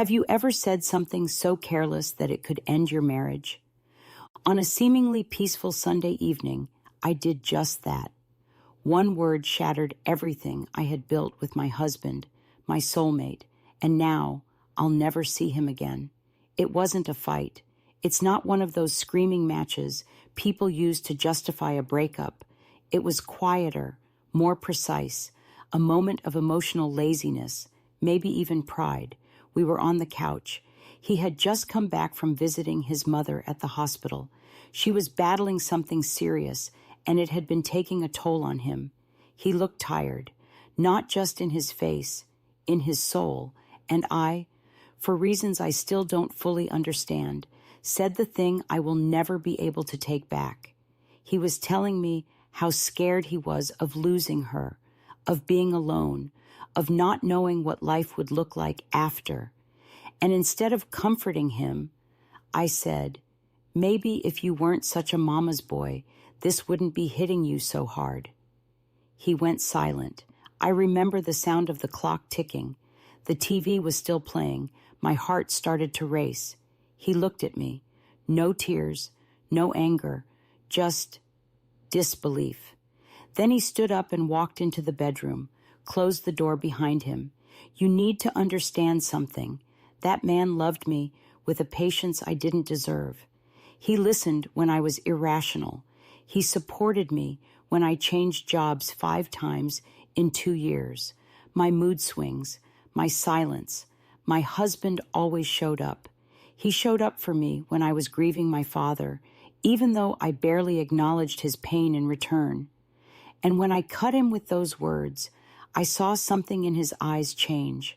Have you ever said something so careless that it could end your marriage? On a seemingly peaceful Sunday evening, I did just that. One word shattered everything I had built with my husband, my soulmate, and now I'll never see him again. It wasn't a fight. It's not one of those screaming matches people use to justify a breakup. It was quieter, more precise, a moment of emotional laziness, maybe even pride. We were on the couch. He had just come back from visiting his mother at the hospital. She was battling something serious, and it had been taking a toll on him. He looked tired, not just in his face, in his soul, and I, for reasons I still don't fully understand, said the thing I will never be able to take back. He was telling me how scared he was of losing her, of being alone, of not knowing what life would look like after. And instead of comforting him, I said, maybe if you weren't such a mama's boy, this wouldn't be hitting you so hard. He went silent. I remember the sound of the clock ticking. The TV was still playing. My heart started to race. He looked at me. No tears, no anger, just disbelief. Then he stood up and walked into the bedroom, closed the door behind him. You need to understand something. That man loved me with a patience I didn't deserve. He listened when I was irrational. He supported me when I changed jobs 5 times in 2 years. My mood swings, my silence. My husband always showed up. He showed up for me when I was grieving my father, even though I barely acknowledged his pain in return. And when I cut him with those words, I saw something in his eyes change.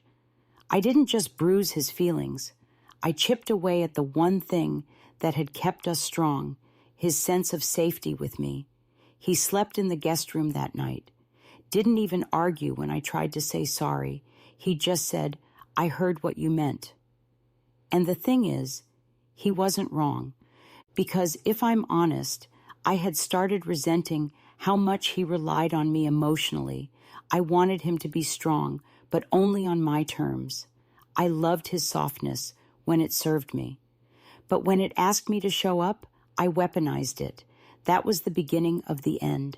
I didn't just bruise his feelings. I chipped away at the one thing that had kept us strong, his sense of safety with me. He slept in the guest room that night. Didn't even argue when I tried to say sorry. He just said, I heard what you meant. And the thing is, he wasn't wrong. Because if I'm honest, I had started resenting how much he relied on me emotionally. I wanted him to be strong, but only on my terms. I loved his softness when it served me. But when it asked me to show up, I weaponized it. That was the beginning of the end.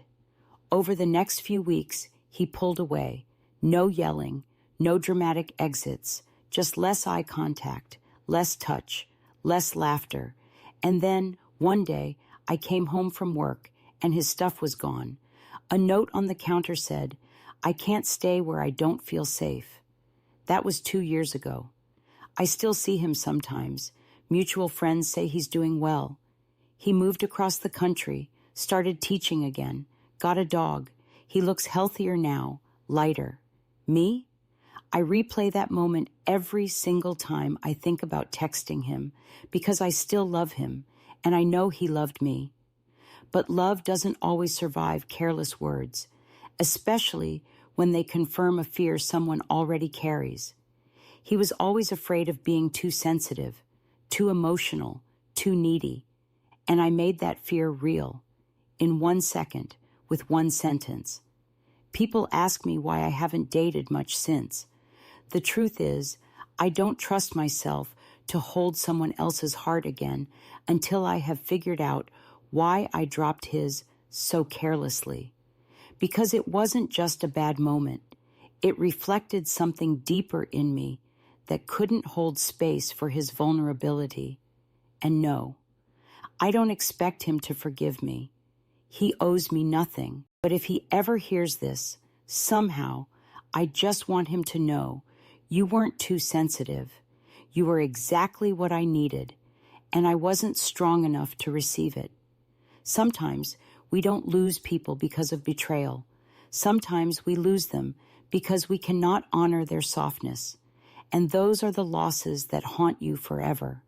Over the next few weeks, he pulled away. No yelling, no dramatic exits, just less eye contact, less touch, less laughter. And then, one day, I came home from work and his stuff was gone. A note on the counter said, I can't stay where I don't feel safe. That was 2 years ago. I still see him sometimes. Mutual friends say he's doing well. He moved across the country, started teaching again, got a dog. He looks healthier now, lighter. Me? I replay that moment every single time I think about texting him because I still love him and I know he loved me. But love doesn't always survive careless words, especially when they confirm a fear someone already carries. He was always afraid of being too sensitive, too emotional, too needy, and I made that fear real, in 1 second, with 1 sentence. People ask me why I haven't dated much since. The truth is, I don't trust myself to hold someone else's heart again until I have figured out why I dropped his so carelessly. Because it wasn't just a bad moment. It reflected something deeper in me that couldn't hold space for his vulnerability. And no, I don't expect him to forgive me. He owes me nothing. But if he ever hears this, somehow, I just want him to know you weren't too sensitive. You were exactly what I needed, and I wasn't strong enough to receive it. Sometimes we don't lose people because of betrayal. Sometimes we lose them because we cannot honor their softness. And those are the losses that haunt you forever.